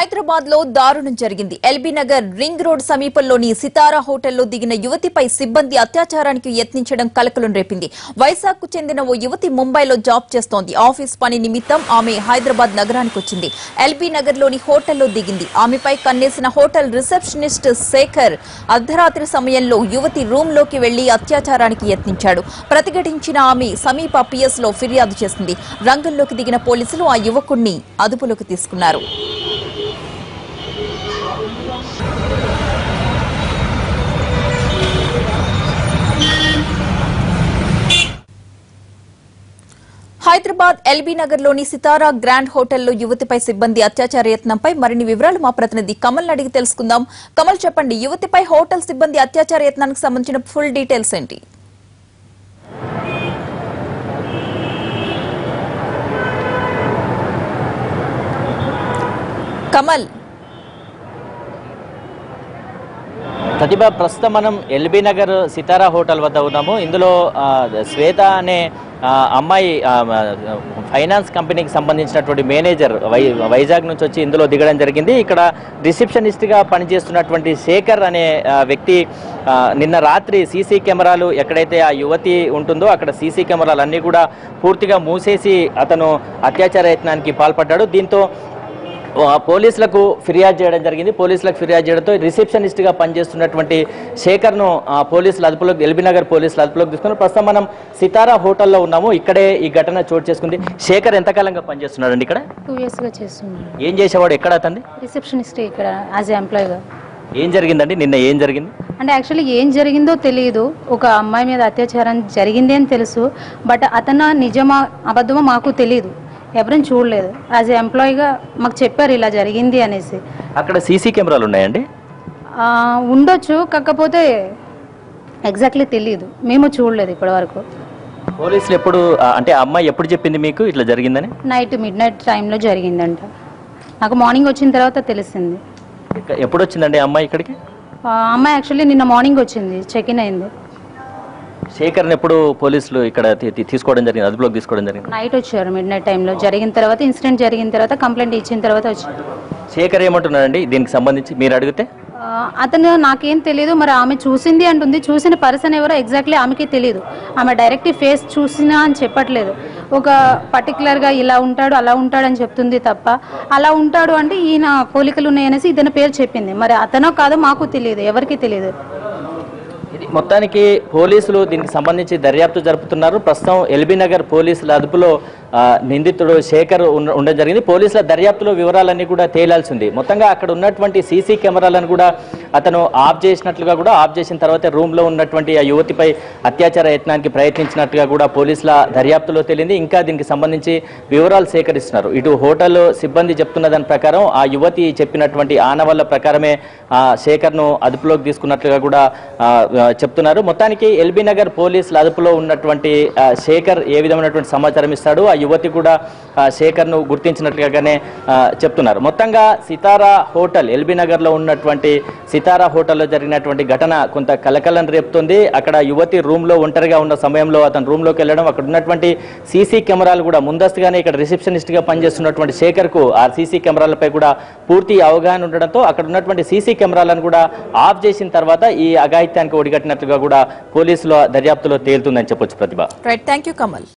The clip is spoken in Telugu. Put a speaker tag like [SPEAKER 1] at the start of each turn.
[SPEAKER 1] హైదరాబాద్ లో దారుణం జరిగింది. ఎల్బీ నగర్ రింగ్ రోడ్ సమీపంలోని సితారా హోటల్లో దిగిన యువతిపై సిబ్బంది అత్యాచారానికి యత్నించడం కలకలం రేపింది. వైజాగ్ కు చెందిన ఓ యువతి ముంబైలో జాబ్ చేస్తోంది. ఆఫీస్ పని నిమిత్తం ఆమె హైదరాబాద్ నగరానికి వచ్చింది. ఎల్బీ నగర్ లోని హోటల్లో దిగింది. ఆమెపై కన్నేసిన హోటల్ రిసెప్షనిస్ట్ శేఖర్ అర్ధరాత్రి సమయంలో యువతి రూమ్ లోకి వెళ్లి అత్యాచారానికి యత్నించాడు. ప్రతిఘటించిన ఆమె సమీప పిఎస్ లో ఫిర్యాదు చేసింది. రంగంలోకి దిగిన పోలీసులు ఆ యువకుడిని అదుపులోకి తీసుకున్నారు. హైదరాబాద్ ఎల్బీ నగర్ లోని సితారా గ్రాండ్ హోటల్లో యువతిపై సిబ్బంది అత్యాచార యత్నంపై మరిన్ని వివరాలు మా ప్రతినిధి కమల్ అడిగి తెలుసుకుందాం. కమల్, చెప్పండి, యువతిపై హోటల్ సిబ్బంది అత్యాచార యత్నానికి సంబంధించిన ఫుల్ డీటెయిల్స్ ఏంటి? కమల్,
[SPEAKER 2] ప్రతిభ, ప్రస్తుతం మనం ఎల్బీ నగర్ సితారా హోటల్ వద్ద ఉన్నాము. ఇందులో శ్వేత అనే అమ్మాయి ఫైనాన్స్ కంపెనీకి సంబంధించినటువంటి మేనేజర్ వైజాగ్ నుంచి వచ్చి ఇందులో దిగడం జరిగింది. ఇక్కడ రిసెప్షనిస్ట్గా పనిచేస్తున్నటువంటి శేఖర్ అనే వ్యక్తి నిన్న రాత్రి సీసీ కెమెరాలు ఎక్కడైతే ఆ యువతి ఉంటుందో అక్కడ సీసీ కెమెరాలు అన్నీ కూడా పూర్తిగా మూసేసి అతను అత్యాచార యత్నానికి పాల్పడ్డాడు. దీంతో పోలీసులకు ఫిర్యాదు చేయడం జరిగింది. పోలీసులకు ఫిర్యాదు చేయడంతో రిసెప్షనిస్ట్గా పనిచేస్తున్నటువంటి శేఖర్ను పోలీసులు అదుపులోకి, ఎల్బీ నగర్ పోలీసులు అదుపులోకి తీసుకున్నారు. ప్రస్తుతం మనం సితారా హోటల్లో ఉన్నాము. ఇక్కడే ఈ ఘటన చోటు చేసుకుంది. శేఖర్ ఎంతకాలంగా పనిచేస్తున్నాడండి ఇక్కడ?
[SPEAKER 3] 2 years గా చేస్తున్నాడు.
[SPEAKER 2] ఏం చేసేవాడు? ఎక్కడ అతన్ని?
[SPEAKER 3] రిసెప్షనిస్ట్ ఇక్కడ యాజ్ ఎంప్లాయీగా.
[SPEAKER 2] ఏం జరిగిందండి నిన్న? ఏం జరిగింది
[SPEAKER 3] అంటే యాక్చువల్లీ ఏం జరిగిందో తెలియదు. ఒక అమ్మాయి మీద అత్యాచారం జరిగింది అని తెలుసు, బట్ అతను నిజమా అబద్ధమో మాకు తెలియదు. ఎవరైనా చూడలేదు. యాజ్ ఎంప్లాయీగా మాకు చెప్పారు ఇలా జరిగింది అనేసి.
[SPEAKER 2] అక్కడ సీసీ కెమెరాలు ఉన్నాయండి?
[SPEAKER 3] ఉండొచ్చు, కాకపోతే ఎగ్జాక్ట్లీ తెలియదు. మేము చూడలేదు ఇప్పటి వరకు.
[SPEAKER 2] పోలీసులు ఎప్పుడు, అంటే అమ్మాయి ఎప్పుడు చెప్పింది మీకు ఇట్లా జరిగిందని?
[SPEAKER 3] నైట్ మిడ్నైట్ టైంలో జరిగిందంట. నాకు మార్నింగ్ వచ్చిన తర్వాత తెలిసింది.
[SPEAKER 2] ఎప్పుడు వచ్చిందండి అమ్మాయి ఇక్కడికి?
[SPEAKER 3] అమ్మాయి యాక్చువల్లీ నిన్న మార్నింగ్ వచ్చింది, చెక్ ఇన్ అయింది.
[SPEAKER 2] శేఖర్ని ఎప్పుడు పోలీసులు ఇక్కడ తీసుకోవడం జరిగింది, అదుపులోకి తీసుకోవడం జరిగింది?
[SPEAKER 3] నైట్ వచ్చారు, మిడ్నైట్ టైంలో జరిగిన తర్వాత, ఇన్సిడెంట్ జరిగిన తర్వాత, కంప్లైంట్ ఇచ్చిన తర్వాత వచ్చారు.
[SPEAKER 2] శేఖర్ ఏమంటున్నాడండి దీనికి సంబంధించి మీరు అడిగితే?
[SPEAKER 3] అతను నాకేం తెలియదు, మరి ఆమె చూసింది అంటుంది. చూసిన పర్సన్ ఎవరో ఎగ్జాక్ట్లీ ఆమెకి తెలియదు. ఆమె డైరెక్ట్ ఫేస్ చూసినా అని చెప్పట్లేదు. ఒక పర్టికులర్గా ఇలా ఉంటాడు అలా ఉంటాడు అని చెప్తుంది తప్ప, అలా ఉంటాడు అంటే ఈయన పోలికలు ఉన్నాయనేసి ఇతని పేరు చెప్పింది. మరి అతనో కాదో మాకు తెలియదు, ఎవరికి తెలియదు.
[SPEAKER 2] మొత్తానికి పోలీసులు దీనికి సంబంధించి దర్యాప్తు జరుపుతున్నారు. ప్రస్తుతం ఎల్బీ నగర్ పోలీసుల అదుపులో నిందితుడు శేఖర్ ఉండడం జరిగింది. పోలీసుల దర్యాప్తులో వివరాలన్నీ కూడా తేలాల్సి ఉంది. మొత్తంగా అక్కడ ఉన్నటువంటి సీసీ కెమెరాలను కూడా అతను ఆఫ్ చేసినట్లుగా, కూడా ఆఫ్ చేసిన తర్వాత రూమ్లో ఉన్నటువంటి ఆ యువతిపై అత్యాచార యత్నానికి ప్రయత్నించినట్టుగా కూడా పోలీసుల దర్యాప్తులో తేలింది. ఇంకా దీనికి సంబంధించి వివరాలు సేకరిస్తున్నారు. ఇటు హోటల్ సిబ్బంది చెప్తున్న దాని ప్రకారం, ఆ యువతి చెప్పినటువంటి ఆనవాళ్ల ప్రకారమే శేఖర్ను అదుపులోకి తీసుకున్నట్లుగా కూడా చెప్తున్నారు. మొత్తానికి ఎల్బీ నగర్ పోలీసుల అదుపులో ఉన్నటువంటి శేఖర్ ఏ విధమైనటువంటి సమాచారం ఇస్తాడు, ఆ యువతి కూడా శేఖర్ను గుర్తించినట్లుగానే చెప్తున్నారు. మొత్తంగా సితారా హోటల్, ఎల్బీ నగర్లో ఉన్నటువంటి సితారా హోటల్లో జరిగినటువంటి ఘటన కొంత కలకలం రేపుతుంది. అక్కడ యువతి రూమ్లో ఒంటరిగా ఉన్న సమయంలో అతను రూమ్లోకి వెళ్ళడం, అక్కడ ఉన్నటువంటి సీసీ కెమెరాలు కూడా ముందస్తుగానే ఇక్కడ రిసెప్షనిస్ట్గా పనిచేస్తున్నటువంటి శేఖర్కు ఆ సీసీ కెమెరాలపై కూడా పూర్తి అవగాహన ఉండడంతో అక్కడ ఉన్నటువంటి సీసీ కెమెరాలను కూడా ఆఫ్ చేసిన తర్వాత ఈ అఘాయిత్యానికి ఒడిగట్టినట్లుగా కూడా పోలీసుల దర్యాప్తులో తేలుతుందని చెప్పొచ్చు. ప్రతిభ.
[SPEAKER 1] Right, thank you Kamal.